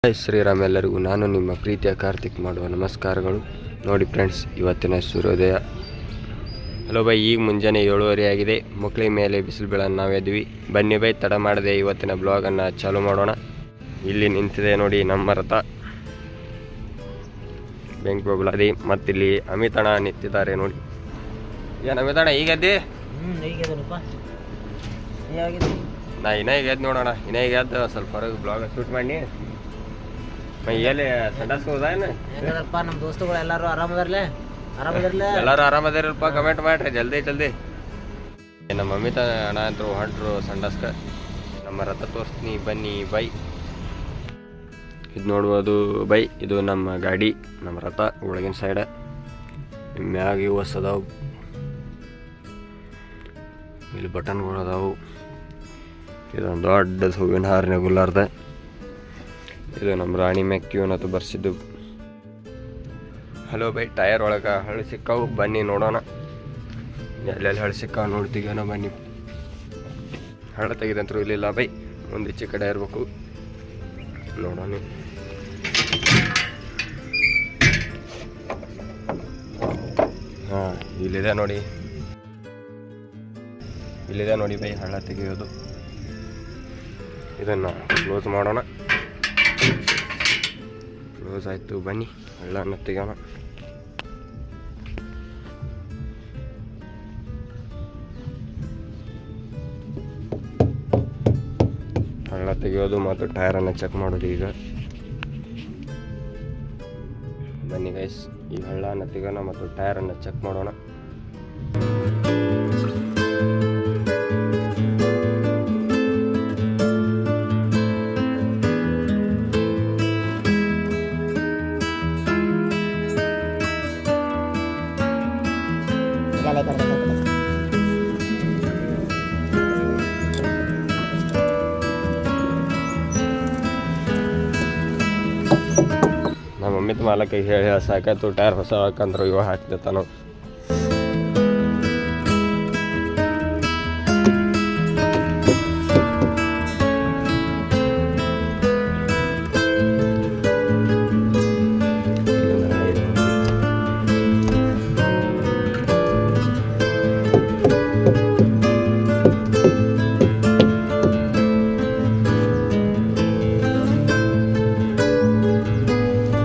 Hi Shriram, ಎಲ್ಲರಿಗೂ ನಾನು ನಿಮ್ಮ ಪ್ರೀತಿಯ ಕಾರ್ತಿಕ್ ಮಾಡುವ ನಮಸ್ಕಾರಗಳು. ನೋಡಿ ಫ್ರೆಂಡ್ಸ್, ಇವತ್ತಿನ ಸೂರ್ಯೋದಯ. ಹಲೋ ಬೈ, ಈಗ ಮುಂಜಾನೆ 7:30 ಆಗಿದೆ. ಮಕ್ಕಳ ಮೇಲೆ ಬಿಸಿಲು ಬೀಳನ್ನು ನಾವು ಎದ್ವಿ. ಬನ್ನಿ ಬೈ, ತಡ ಮಾಡದೆ ಇವತ್ತಿನ ಬ್ಲಾಗನ್ನು ಚಾಲೂ ಮಾಡೋಣ. ಇಲ್ಲಿ ನಿಂತಿದೆ ನೋಡಿ ನಮ್ಮ ರಥ, ಬೆಂಕಿ ಬೊಗಲಾದಿ. ಮತ್ತಿಲ್ಲಿ ಅಮಿತಣ್ಣ ನಿಂತಿದ್ದಾರೆ ನೋಡಿ. ಏನು ಅಮಿತಣ್ಣ, ಈಗ ಎದ್ದಿ? ನಾ ಇನ್ನ ಈಗ ಎದ್ದು ನೋಡೋಣ. ಇನ್ನ ಈಗ ಎದ್ದು ಸ್ವಲ್ಪ ಹೊರಗೆ ಬ್ಲಾಗ್ ಶೂಟ್ ಮಾಡಿ ಎಲ್ಲಿ ಸಂಡಾಸ್ ಹೋದ ಏನು? ನಮ್ಮ ದೋಸ್ತುಗಳು ಎಲ್ಲರೂ ಆರಾಮದಾರಲ್ಲ? ಎಲ್ಲರೂ ಆರಾಮದಾರಲ್ಪ. ಕಮೆಂಟ್ ಮಾಡ್ರಿ ಜಲ್ದಿ. ನಮ್ಮ ಅಮಿತ ಅಣ್ಣ ಅಂತರು ಹೊಂಟ್ರು ಸಂಡಾಸ್ಕ. ನಮ್ಮ ರಥ ತೋರಿಸ್ತೀನಿ ಬನ್ನಿ ಬೈ. ಇದು ನೋಡ್ಬೋದು ಬೈ, ಇದು ನಮ್ಮ ಗಾಡಿ, ನಮ್ಮ ರಥ ಒಳಗಿನ ಸೈಡ. ಮ್ಯಾಗ ಇವು ಅದಾವು, ಇಲ್ಲಿ ಬಟನ್ಗಳು ಅದಾವು. ಇದೊಂದು ದೊಡ್ಡದು ಹೂವಿನ ಹಾರಿನ ಗುಲ್ಲಾರ್ದ. ಇದು ನಮ್ಮ ರಾಣಿ ಮೆಕ್ಕಿವನತ್ತು ಬರ್ಸಿದ್ದು. ಹಲೋ ಬೈ, ಟಯರ್ ಒಳಗೆ ಹಳ್ಳಿ ಸಿಕ್ಕಾವು, ಬನ್ನಿ ನೋಡೋಣ. ಎಲ್ಲೆಲ್ಲಿ ಹಳ್ಳಿ ಸಿಕ್ಕಾವು ನೋಡ್ತೀಗೇನೋ ಬನ್ನಿ. ಹಳ್ಳ ತೆಗೆದಂತರೂ ಇಲ್ಲಿಲ್ಲ ಬೈ, ಮುಂದೆ ಈಚೆ ಕಡೆ ಇರಬೇಕು. ನೋಡೋಣ. ಹಾಂ, ಇಲ್ಲಿದೆ ನೋಡಿ ಬೈ ಹಳ್ಳ ತೆಗೆಯೋದು. ಇದನ್ನು ಕ್ಲೋಸ್ ಮಾಡೋಣ. ಕ್ಲೋಸ್ ಆಯಿತು, ಬನ್ನಿ ಹಳ್ಳನ್ನು ತೆಗೆಯೋಣ. ಹಳ್ಳ ತೆಗೆಯೋದು ಮತ್ತು ಟೈರನ್ನು ಚೆಕ್ ಮಾಡೋದು. ಈಗ ಬನ್ನಿ ಗೈಸ್, ಈ ಹಳ್ಳನ್ನು ತೆಗೆಯೋಣ ಮತ್ತು ಟೈರನ್ನು ಚೆಕ್ ಮಾಡೋಣ. ನಮ್ಮ ಮಮ್ಮಿತ್ ಮಾಲಕ್ಕೆ ಹೇಳಿ ಸಾಕಾಯ್ತು, ಟೈರ್ ಹೊಸ ಹಾಕಂದ್ರು ಇವಾಗ ಹಾಕ್ತಿರ್ತಾನ.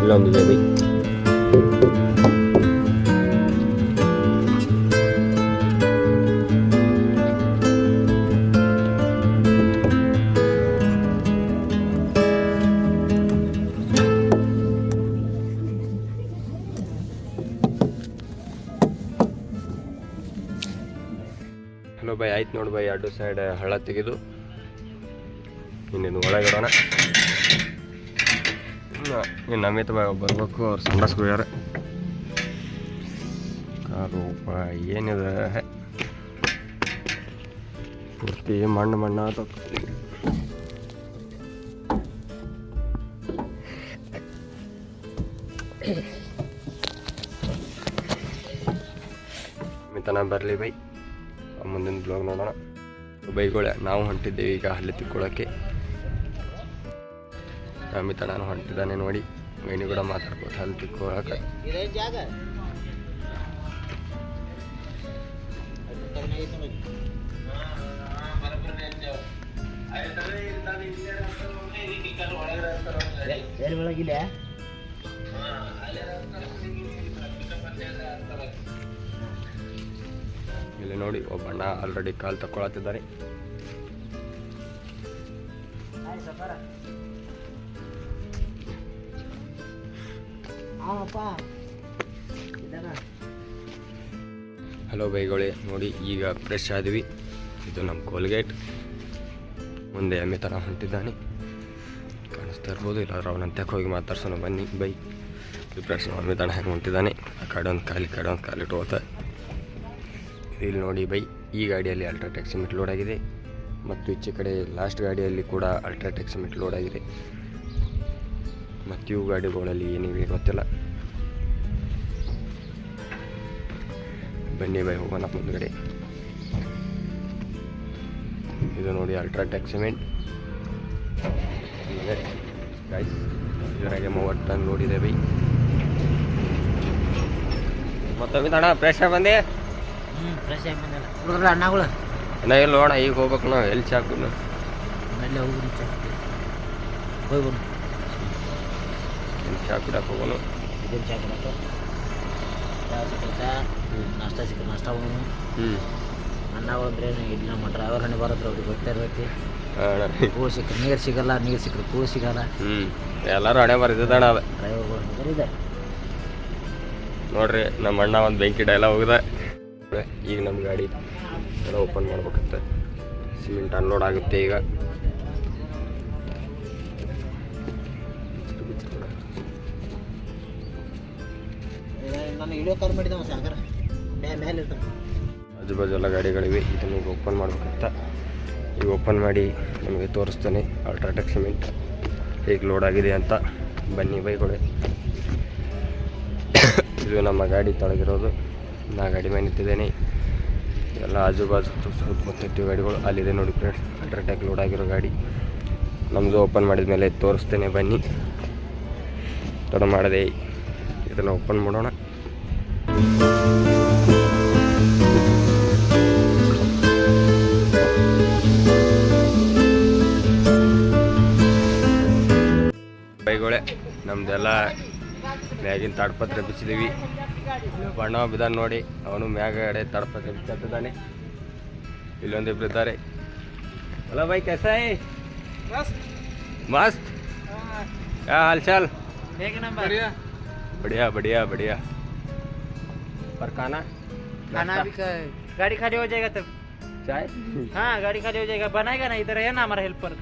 ಇಲ್ಲೊಂದಿದೆ ಬೈ. ಹಲೋ ಬೈ, ಆಯ್ತು ನೋಡಿ ಬೈ, ಎರಡು ಸೈಡ್ ಹಳ್ಳ ತೆಗೆದು ಇನ್ನೇನು ಒಳಗಿಡೋಣ. ಇನ್ನು ಅಮಿತ ಬರ್ಬೇಕು, ಅವ್ರು ಸಂಡಾಸ್ಗೆ ಹೋಗ್ಯಾರ. ಕಾರು ಏನಿದೆ ಪೂರ್ತಿ ಮಣ್ಣು ಆತ. ಅಮಿತನ ಬರಲಿ ಬೈ, ಮುಂದಿನ ಬ್ಲಾಗ್ ನೋಡೋಣ. ಬೈಗಳೇ, ನಾವು ಹೊಂಟಿದ್ದೇವೆ ಈಗ ಅಲ್ಲಿ ತಿಕ್ಕೊಳ್ಳೋಕ್ಕೆ. ಅಮಿತ ನಾನು ಹೊಂಟಿದ್ದಾನೆ ನೋಡಿ. ವೈನಿ ಕೂಡ ಮಾತಾಡ್ಬೋದು ಅಲ್ಲಿ ತಿಕ್ಕೊಳ್ಳೋಕೆ. ಇಲ್ಲಿ ನೋಡಿ, ಒಬ್ಬಣ್ಣ ಆಲ್ರೆಡಿ ಕಾಲು ತಕ್ಕೊಳತ್ತಿದ್ದಾರೆ. ಹಲೋ ಬೈಗಳೇ, ನೋಡಿ ಈಗ ಫ್ರೆಶ್ ಆದ್ವಿ. ಇದು ನಮ್ಮ ಕೋಲ್ಗೇಟ್. ಮುಂದೆ ಅಮಿತನ ಹೊಂಟಿದ್ದಾನೆ, ಕಾಣಿಸ್ತಾ ಇರ್ಬೋದು. ಇಲ್ಲಾದ್ರೆ ಅವನಂತಕ್ಕೆ ಹೋಗಿ ಮಾತಾಡ್ಸೋಣ ಬನ್ನಿ ಬೈ. ಫ್ರೆಶ್ ಅಮಿತನ ಹೆಂಗೆ ಹೊಂಟಿದ್ದಾನೆ. ಆ ಕಡೆ ಒಂದು ಕಾಲಿಟ್ಟು ಹೋಗ್ತಾ. ಇಲ್ಲಿ ನೋಡಿ ಬೈ, ಈ ಗಾಡಿಯಲ್ಲಿ ಅಲ್ಟ್ರಾಟೆಕ್ ಸಿಮೆಂಟ್ ಲೋಡ್ ಆಗಿದೆ ಮತ್ತು ಈಚೆ ಕಡೆ ಲಾಸ್ಟ್ ಗಾಡಿಯಲ್ಲಿ ಕೂಡ ಅಲ್ಟ್ರಾಟೆಕ್ ಸಿಮೆಂಟ್ ಲೋಡ್ ಆಗಿದೆ. ಮತ್ತು ಇವು ಗಾಡಿಗಳಲ್ಲಿ ಏನಿವೆ ಗೊತ್ತಿಲ್ಲ. ಬನ್ನಿ ಬೈ, ಹೋಗೋಣ ಮುಂದ್ಗಡೆ. ಇದು ನೋಡಿ ಅಲ್ಟ್ರಾಟೆಕ್ ಸಿಮೆಂಟ್. ಗೈಸ್ ಇದ್ರಾಗೆ 30 ಟನ್ ನೋಡಿದೆ ಬೈ. ಮತ್ತೊಮ್ಮೆ ತಣ ಫ್ರೆಶ್ ಆಗಿ ಬಂದೆ. ಫ್ರೆಶ್ ಆಗಿ ಬಂದಿಲ್ಲ ಹುಡುಗರು ಅಣ್ಣಗಳು ಇನ್ನ ಎಲ್ಲಿ ನೋಡ ಈಗ ಹೋಗ್ಬೇಕು ನಾವು ಎಲ್ಲಿ ಚಾಕು ಆಮೇಲೆ ಹೋಗಿ ಹೋಗಿ ಬನ್ನಿ ಎಲ್ಲಿ ಚಾ ಕುಡಕ್ಕೆ ಹೋಗೋನು. ಇದನ್ನು ಚಾ ಕೊಡಕ್ಕೆ ಚಾ ಸಿಕ್ಕರೆ ಚಾ ನಾಷ್ಟ ಸಿಕ್ಕರೆ ನಾಷ್ಟ ಹೋಗೋನು. ಅಣ್ಣಗಳು ಅಂದ್ರೆ ಇಡ್ಲಿ ನಮ್ಮ ಡ್ರೈವರ್ ಹಣ್ಣಿ ಬರೋದ್ರ ಅವ್ರಿಗೆ ಗೊತ್ತೇ ಇರ್ತೈತಿ. ಕೂಳು ಸಿಕ್ಕರೆ ನೀರು ಸಿಗಲ್ಲ, ನೀರು ಸಿಕ್ಕರೆ ಕೂಳು ಸಿಗಲ್ಲ. ಎಲ್ಲರೂ ಹಣೆ ಬರೆದಿದ್ದಾಣ ಅದ ಡ್ರೈವರ್ಗಳು ಬರಿದೆ ನೋಡ್ರಿ. ನಮ್ಮ ಅಣ್ಣ ಒಂದು ಬೆಂಕಿ ಡೈಲಾಗ್ ಹೋಗಿದೆ. ಈಗ ನಮ್ಮ ಗಾಡಿ ಎಲ್ಲ ಓಪನ್ ಮಾಡ್ಬೇಕಂತೆ. ಸಿಮೆಂಟ್ ಅನ್ಲೋಡ್ ಆಗುತ್ತೆ ಈಗ. ನಾನು ವಿಡಿಯೋ ಕಾಲ್ ಮಾಡಿದ್ದೆ ಸಾಗರ ಮೇಲೆ ಇರ್ತಾನೆ. ಆಜು ಬಾಜು ಎಲ್ಲ ಗಾಡಿಗಳಿವೆ. ಇದನ್ನು ಈಗ ಓಪನ್ ಮಾಡ್ಬೇಕಂತ. ಈಗ ಓಪನ್ ಮಾಡಿ ನಮಗೆ ತೋರಿಸ್ತಾನೆ ಅಲ್ಟ್ರಾಟೆಕ್ ಸಿಮೆಂಟ್ ಹೇಗೆ ಲೋಡ್ ಆಗಿದೆ ಅಂತ. ಬನ್ನಿ ಬೈಗಳು. ಇದು ನಮ್ಮ ಗಾಡಿ ತೊಳಗಿರೋದು. ನಾ ಗಾಡಿ ಮೇಲೆ ನಿಂತಿದ್ದೇನೆ. ಎಲ್ಲ ಆಜು ಬಾಜು ಸುತ್ತಮುತ್ತ ಗಾಡಿಗಳು ಅಲ್ಲಿದೆ ನೋಡಿ ಫ್ರೆಂಡ್ಸ್. ಅಲ್ಟ್ರಾಟೆಕ್ ಲೋಡ್ ಆಗಿರೋ ಗಾಡಿ ನಮ್ಮದು ಓಪನ್ ಮಾಡಿದ ಮೇಲೆ ತೋರಿಸ್ತೇನೆ. ಬನ್ನಿ ತಡ ಮಾಡದೆ ಇದನ್ನು ಓಪನ್ ಮಾಡೋಣ. ಬೈಗಳೇ ನಮ್ದೆಲ್ಲ ಮ್ಯಾಗಿನ ತಾಡ್ಪತ್ರೆ ಬಿಚ್ಚಿದೀವಿ. ಬಣ್ಣ ಬಿದ್ದಾನೆ ನೋಡಿ. ಅವನು ಮ್ಯಾಗಡೆ ತಾಡ್ಪತ್ರೆ ಬಿಚ್ಚಿದ್ದಾನೆ. ಇಲ್ಲೊಂದಿಬ್ರು ಇದ್ದಾರೆ. ಅಲ್ಲ ಬೈ कैसा है? मस्त. क्या हाल चाल? बढ़िया बढ़िया बढ़िया. पर खाना भी गाड़ी खाली हो जाएगा तब. चाय? हाँ गाड़ी खाली हो जाएगा. बनाएगा ना इधर है ना हमारा हेल्पर.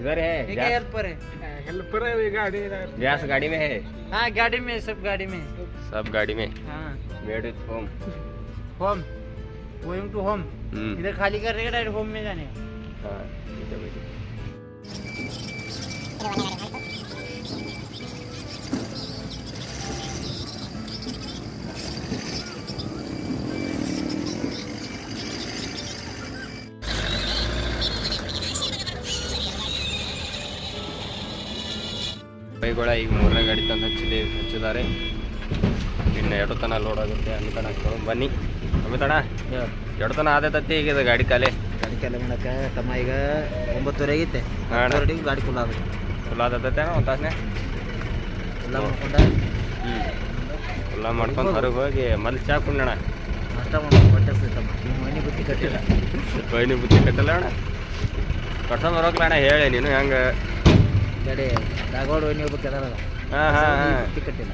इधर है हेल्पर है. हेल्पर है गाड़ी. गैस गाड़ी में है. हाँ गाड़ी में सब गाड़ी में. सब गाड़ी में. हाँ made with home. Home going to home. इधर खाली कर रहेगा डायरेक्ट होम में जाने. हाँ ठीक है भाई. ಬೈಗಳ ಈಗ 3ನೇ ಗಾಡಿ ತಂದು ಹಚ್ಚಿದ್ದಾರೆ. ಇನ್ನು ಎರಡು ತನ ಲೋಡ್ ಆಗುತ್ತೆ. ಅಮಿತಣ ಹಾಕ್ಕೊಂಡು ಬನ್ನಿ. ಅಮಿತಣ ಎರಡು ತನ ಆದೈತಿ. ಈಗ ಗಾಡಿ ಕಾಲೇ ಮಾಡಕ್ಕೆ ತಮ್ಮ ಈಗ 9:30 ಆಗೈತೆ. ಗಾಡಿ ಫುಲ್ ಆಗುತ್ತೆ. ಫುಲ್ ಆದೈತೆ ಒಂದು ತಾಸನೆ ಎಲ್ಲ ಮಾಡ್ಕೊಂಡ ಎಲ್ಲ ಮಾಡ್ಕೊಂಡು ಹೊರಗೆ ಹೋಗಿ ಮೊದಲು ಚಾ ಕುಂಡಣ ನಾಷ್ಟ ಮಾಡ್ಕೊಂಡು ಹೊಟ್ಟೆ ತಮ್ಮ. ನಿಮ್ಮ ಮನೆ ಬುತ್ತಿ ಕಟ್ಟಿಲ್ಲ. ಬೈನಿ ಬುತ್ತಿ ಕಟ್ಟಲ್ಲ ಅಣ್ಣ. ಕಟ್ಸೋದು ಬರೋಕ್ಲ ಅಣ್ಣ ಹೇಳಿ ನೀನು ಹೆಂಗೆ ಕಡೆ ಧಾರವಾಡ ವೈನಿ ಹೋಗ್ಬೇಕಲ್ಲ. ಹಾಂ ಹಾಂ ಹಾಂ ಬುತ್ತಿ ಕಟ್ಟಿಲ್ಲ.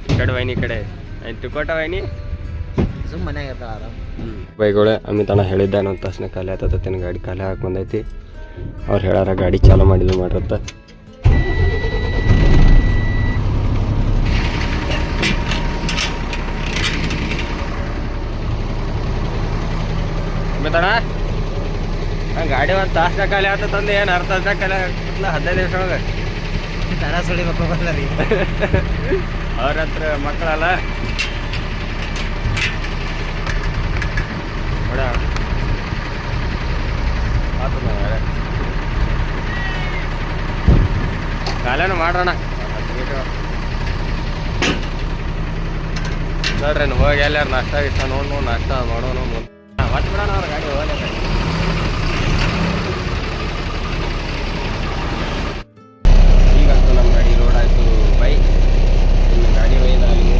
ಈ ಕಡೆ ವೈನಿ ಈ ಕಡೆ ತಿಕೋಟ ವೈನಿ ಸುಮ್ಮನೆ ಮನ್ಯಾಗ ಇರ್ತಾಳೆ ಆರಾಮ್. ಬೈಗಳೇ ಅಮಿತಣ್ಣ ಹೇಳಿದ್ದೆ ಒಂದು ತಾಸನೆ ಖಾಲಿ ಆತತೇನು ಗಾಡಿ ಖಾಲಿ ಹಾಕಿ ಬಂದೈತಿ. ಅವ್ರು ಹೇಳಾರ ಗಾಡಿ ಚಾಲು ಮಾಡಿದ್ವಿ ಮಾಡ್ರತ್ತ. ಅಮಿತಣ್ಣ ಗಾಡಿ ಒಂದು ತಾಸನ ಖಾಲಿ ಆತಂದು ಏನು ಅರ್ಧ ತಾಸನ ಖಾಲಿ ಆಗ್ತಿಲ್ಲ 15 ನಿಮಿಷ ಒಳಗೆ. ತರ ಸುಳಿ ಮಕ್ಕಳು ಬಂದ ರೀ. ಅವ್ರ ಹತ್ರ ಮಕ್ಕಳಲ್ಲ ಕಾಲೇನು ಮಾಡೋಣ. ನೋಡ್ರಿ ಹೋಗಿ ಎಲ್ಲಾರು ನಾಷ್ಟ ಗಿಷ್ಟ ನೋಡು ನಾಷ್ಟ ಮಾಡೋಣ. ಮತ್ತೆ ಬಿಡೋಣ ಅವ್ರ ಗಾಡಿ ಹೋಗಲ್ಲ. ಈಗಂತೂ ನಮ್ಮ ಗಾಡಿ ಲೋಡ್ ಆಯಿತು ಬೈ. ಇನ್ನು ಗಾಡಿ ಒಯ್ದು ಅಲ್ಲಿ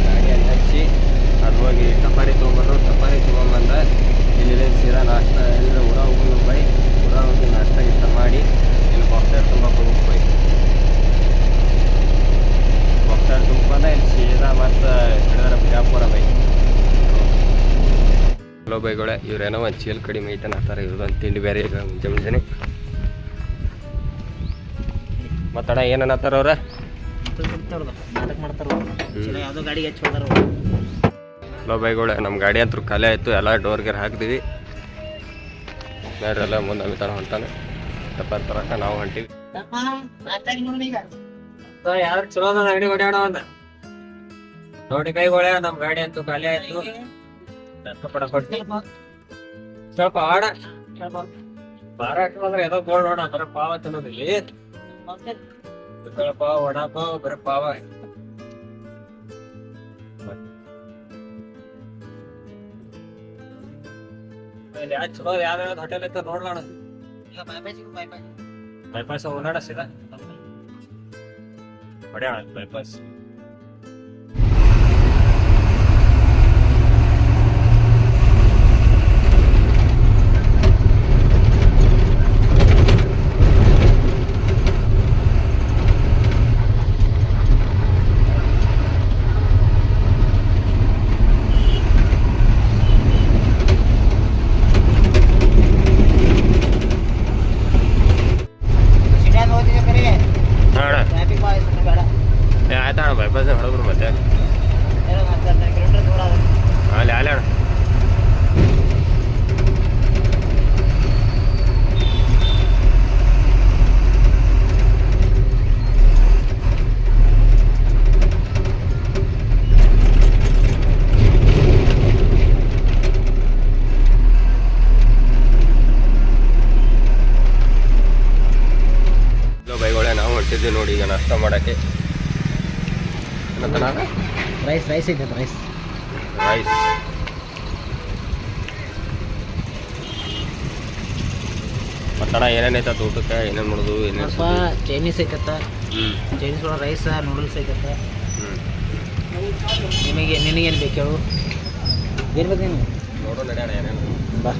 ಗಾಡಿ ಅಲ್ಲಿ ಹಚ್ಚಿ ಅದು ಹೋಗಿ ಟಪಾರಿ ತೊಗೊಂಬಂದ ಇಲ್ಲಿ ಸೀರಾ ನಾಷ್ಟ ಎಲ್ಲ ಊರ ಹೋಗೋದು ಬೈ. ಊರ ಹೋಗಿ ನಾಷ್ಟ ಗಿಷ್ಟ ಮಾಡಿ ಇಲ್ಲಿ ಬಾಕ್ಸರ್ ತುಂಬಕ್ಕೆ ಹೋಗ್ಬೇಕು ಬೈ. ಬಾಕ್ಸರ್ ತುಂಬ್ಕೊಂಡ ಇಲ್ಲಿ ಸೀರಾ ಮತ್ತು ಹಿಡಿದಾರ ಬಿಜಾಪುರ ಬೈ. ಹಲೋ ಬೈಗಳೇ ಇವ್ರೇನೋ ಒಂದು ಚೀಲ್ ಕಡಿಮೆ ಐತನ ಆತಾರೆ. ಇವ್ರದೊಂದು ತಿಂಡಿ ಬೇರೆ ಈಗ ಮುಂಜಾನೆ ಮತ್ತಡ ಏನನ್ನತ್ತಾರ ಅವ್ರ ನಾಟಕ ಮಾಡ್ತಾರ. ಯಾವುದೋ ಗಾಡಿಗೆ ಹಚ್ಚಿ ಹೋದಾರ. ಹಲೋ ಬೈಗಳೇ ನಮ್ಮ ಗಾಡಿ ಅಂತೂ ಖಾಲಿ ಆಯಿತು. ಎಲ್ಲ ಡೋರ್ ಗೇರ್ ಹಾಕ್ತೀವಿ. ಬೇರೆಲ್ಲ ಮುಂದೆ ಅಮಿತಾನ ಹೊಂಟಾನೆ. ತಪ್ಪಾರ ತರಕ ನಾವು ಹೊಂಟೀವಿ. ಯಾರು ಚಲೋ ಅಂಗಡಿ ಹೊಡ್ಯಾಡ ಅಂತ ನೋಡಿ ಕೈಗೊಳ್ಳೆ. ನಮ್ಮ ಗಾಡಿ ಅಂತೂ ಖಾಲಿ ಆಯ್ತು. ಸ್ವಲ್ಪ ಆಡ ಮಾರಾಟ ಅಂದ್ರೆ ಏನೋ ಗೋಲ್ಡ್ ನೋಡ ಬರ ಪಾವ ತಿನ್ನೋದಿಲ್ಲಿ ಪಾವ ವಡಾಪಾವ್ ಬರ ಪಾವ ಚಲೋ ಯಾವ್ಯಾವ ಹೋಟೆಲ್ ಐತ ನೋಡ್ಲಣ ಬೈಪಾಸ್ ಓಡಾಡ ಸೀದಾ ಹೊಡ್ಯಾಣ ಬೈಪಾಸ್ ಆಯ್ತಣ್ಣ ಬೈಪಾಸ್ ಹೊಡೋರು ಮತ್ತೆ ಅಲ್ಲಿ ಅಲ್ಲ ಅಣ್ಣ ಬೈಗೋಳೆ ನಾವು ಹೊಂಟಿದ್ವಿ ನೋಡಿ ಈಗ ನಾಷ್ಟ ಮಾಡಕ್ಕೆ ರೈಸ್ ರೈಸ್ ಐತೆ ರೈಸ್ ರೈಸ್ ಮತ್ತಣ ಏನೇನೈತ ಊಟಕ್ಕೆ ಏನೇನು ಮಾಡೋದು ಏನೇನು ಚೈನೀಸ್ ಐತತ್ತ ಚೈನೀಸ್ ಒಳಗೆ ರೈಸ್ ನೂಡಲ್ಸ್ ಐತತ್ತ ನಿನಗೇನು ಬೇಕು ಹೇಳು ಏನು ಬೇಕು ನೀನು ನೋಡೋ ನಡೆಯೋಣ ಏನೇನು ಬಾ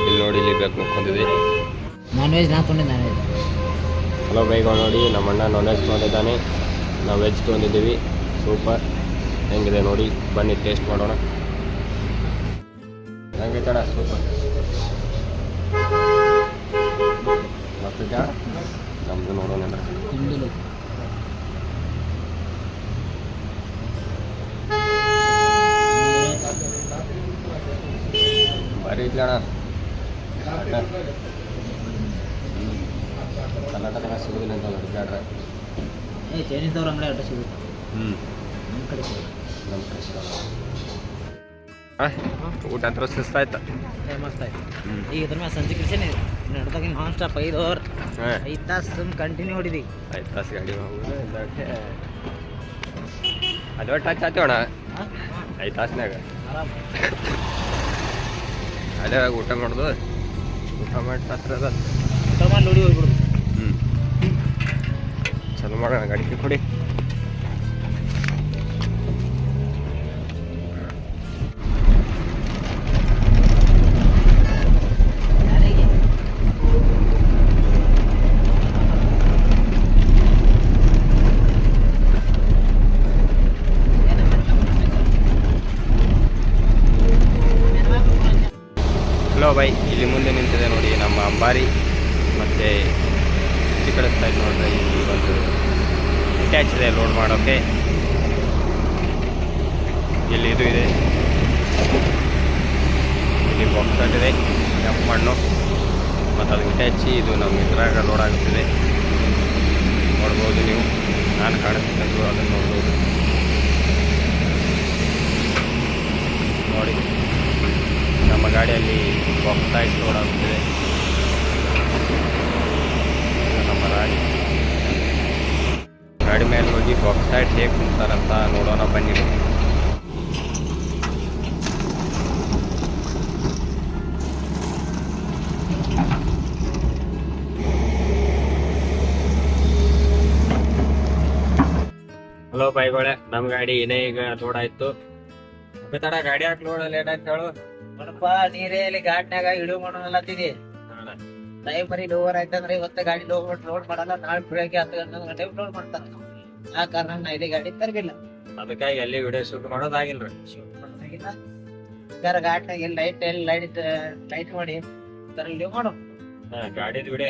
ಇಲ್ಲಿ ನೋಡಿ ಇಲ್ಲಿ ಬೇಕು ಮುಕ್ಕೊಂಡಿದ್ವಿ ನಾನ್ ವೆಜ್ ನಾ ತೊಗೊಂಡೆ ನಾನ್ ವೆಜ್ ಹಲೋ ಬೈಗಳು ನೋಡಿ ನಮ್ಮ ಅಣ್ಣ ನಾನ್ ವೆಜ್ ತೊಗೊಂಡಿದ್ದಾನೆ ನಾವು ವೆಜ್ ತೊಗೊಂಡಿದ್ದೀವಿ ಸೂಪರ್ ಹೆಂಗಿದೆ ನೋಡಿ ಬನ್ನಿ ಟೇಸ್ಟ್ ಮಾಡೋಣ ಹೆಂಗೈತಣ ಸೂಪರ್ ಮತ್ತಿದ್ದ ನಮ್ಮದು ನೋಡೋಣ ಹಿಂಡಿಲು ಭಾರಿ ಇದ್ಲಣ್ಣ ಕರ್ನಾಟಕದಾಗ ಸಿಗೋದಿಲ್ಲ ಅಂತ ಹುಡುಗಾಡ್ರೆ ಚೈನೀಸ್ದವ್ರ ಅಂಗಡಿ ಅಡ್ಡ ಸಿಗುತ್ತೆ ನಮ್ಮ ಕಡೆ ಸಿಗುತ್ತೆ ನಮ್ಮ ಕಡೆ ಸಿಗೋಲ್ಲ ಊಟ ಅಂತ ಸುಸ್ತಾಯ್ತು ಮಸ್ತ್ ಆಯ್ತು ಈಗ ಇದ್ರ ಮೇಲೆ ಸಂಜೆ ಕೃಷಿ ನಡ್ದಾಗ ನಾನ್ ಸ್ಟಾಪ್ 5 ತಾಸು ಕಂಟಿನ್ಯೂ ಹೊಡಿದಿ 5 ತಾಸು ಗಾಡಿ ಅದು ಟಚ್ ಆಯ್ತೋಣ 5 ತಾಸ್ನಾಗ ಆರಾಮ್ ಅದೇ ಊಟ ಮಾಡೋದು ಊಟ ಮಾಡಿ ಹತ್ರ ಅದ ಊಟ ಮಾಡಿ ನೋಡಿ ಹೋಗ್ಬಿಡು ಚಲೋ ಮಾಡೋಣ ಗಾಡಿ ಕೊಡಿ ಹಲೋ ಬೈ ಇಲ್ಲಿ ಮುಂದೆ ನಿಂತಿದೆ ನೋಡಿ ನಮ್ಮ ಅಂಬಾರಿ ಮತ್ತು ಈ ಕಡೆ ಸೈಡ್ ನೋಡಿದ್ರೆ ಇಲ್ಲಿ ಒಂದು ಅಟ್ಯಾಚ್ ಇದೆ ಲೋಡ್ ಮಾಡೋಕ್ಕೆ ಇಲ್ಲಿ ಇದು ಇದೆ ಇಲ್ಲಿ ಬಾಕ್ಸ್ ಇದೆ ಜಂಪ್ ಮಣ್ಣು ಮತ್ತು ಅದು ಅಟ್ಯಾಚಿ ಇದು ನಮ್ಮ ಇದ್ರಾಗ ಲೋಡ್ ಆಗುತ್ತಿದೆ ನೋಡ್ಬೋದು ನೀವು ನಾನು ಕಾಣಿಸ್ತೀನಿ ಅದನ್ನು ನೋಡ್ಬೋದು ನೋಡಿ ನಮ್ಮ ಗಾಡಿಯಲ್ಲಿ ಬಾಕ್ಸೈಟ್ ಲೋಡ್ ಆಗುತ್ತಿದೆ ನಮ್ಮ ಗಾಡಿ ಮೇಲೆ ಹೋಗಿ ಬಾಕ್ಸೈಟ್ ಹೇಗೆ ಕುಂತಾರಂತ ನೋಡೋಣ ಬನ್ನಿ ಹಲೋ ಬೈಗೋಳೆ ನಮ್ಮ ಗಾಡಿ ಏನೇ ಈಗ ಲೋಡ್ ಆಯ್ತು ತಡ ಗಾಡಿ ಹಾಕಿ ಲೋಡ್ ಲೇಟ್ ಆಯ್ತು ಹೇಳು ನೋಡಪ್ಪ ನೀರೇ ಇಲ್ಲಿ ಘಾಟ್ನಾಗ ಇಳಿವು ಮಾಡೋಣಲ್ಲತ್ತಿದಿ ಟೈಮ್ ಬರೀ ಓವರ್ ಆಯ್ತಂದ್ರೆ ಇವತ್ತ ಗಾಡಿ ಲೋಡ್ ಮಾಡಲ್ಲ ನಾಳೆ ಬೆಳಗ್ಗೆ 10 ಗಂಟೆ ಲೋಡ್ ಮಾಡ್ತಾರ ಆ ಕಾರಣ ನಾ ಇಲ್ಲಿ ಗಾಡಿ ತರಗಿಲ್ಲ ಅದಕ್ಕಾಗಿ ಎಲ್ಲಿ ವಿಡಿಯೋ ಶೂಟ್ ಮಾಡೋದಾಗಿಲ್ರಿ ಘಾಟ್ನಾಗ ಎಲ್ಲಿ ಲೈಟ್ ಮಾಡಿ ಲೀವ್ ಮಾಡು ಗಾಡಿದ ವಿಡಿಯೋ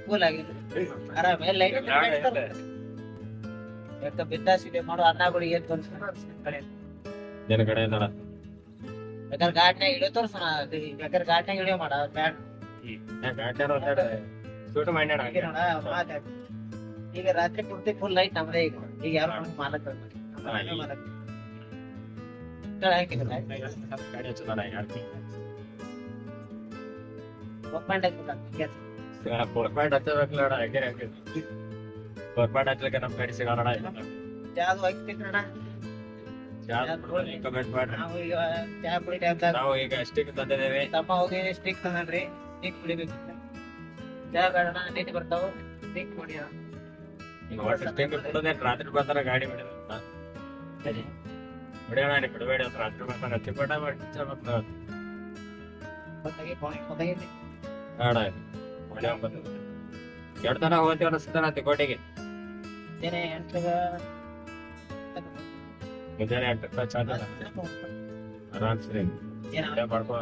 ಕೂಲ್ ಆಗಿದೆ ಆರಾಮ ಎಲ್ಲಿ ಲೈಟ್ ಬಿದ್ದಾಸ್ ವಿಡಿಯೋ ಮಾಡು ಅನ್ನಗಳಿಗೆ ಏನ್ ಕಡೆ ನಿನ್ನ ಕಡೆ ಬೇಕಾದ್ರೆ ಘಾಟ್ನಾಗ ಇಳಿಯೋ ತೋರ್ಸೋಣ ಬೇಕಾದ್ರೆ ಘಾಟ್ನಾಗ ಇಳಿಯೋ ಮಾಡ ಬ್ಯಾಡ ಶೂಟ್ ಮಾಡ್ಯಾಡ ಈಗ ರಾತ್ರಿ ಪೂರ್ತಿ ಫುಲ್ ಲೈಟ್ ನಮ್ದೇ ಈಗ ಯಾರು ಮಾಲಕ್ ಗೋರ್ಮೆಂಟ್ ಹಚ್ಚಬೇಕಲ್ಲ ಹಾಗೆ ಗೋರ್ಮೆಂಟ್ ಹಚ್ಚಲಿಕ್ಕೆ ನಮ್ಮ ಕಡೆ ಸಿಗೋಣ ಕಮೆಂಟ್ ಮಾಡ್ರಿ. ನಾವು ಈಗ ಚಾ ಕುಡಿ ಟೈಮ್ದಾಗ ನಾವು ಈಗ ಅಷ್ಟಿಗೆ ತಂದಿದ್ದೇವೆ. ತಮ್ಮ ಹೋಗಿ ಸ್ಟಿಕ್ ತಂದ್ರಿ, ಸ್ಟಿಕ್ ಕುಡಿಬೇಕು. ಚಾ ಬೇಡಣ ನೀತಿ ಬರ್ತಾವ, ಸ್ಟಿಕ್ ಕುಡಿ. ಈಗ ಒಟ್ಟು ಸ್ಟಿಂಗ್ ಕುಡೋದೇನು ರಾತ್ರಿ ಬರ್ತಾರ ಗಾಡಿ ಬಿಡೋಣ ಬಿಡೋಣ ಬಿಡಬೇಡಿ ಅಂತ ರಾತ್ರಿ ಬರ್ತಾರ ಹಚ್ಚಿಪಟ ಮಾಡಿ ಬೇಡ ಎರಡು ತನ ಹೋಗ್ತೀವಿ ಅನಿಸ್ತಾನ ತಿಕೋಟಿಗೆ ಮುಂಜಾನೆ 8 ಚಾ ಆರಾಮ್ ಸರಿ ಮಾಡ್ಕೊ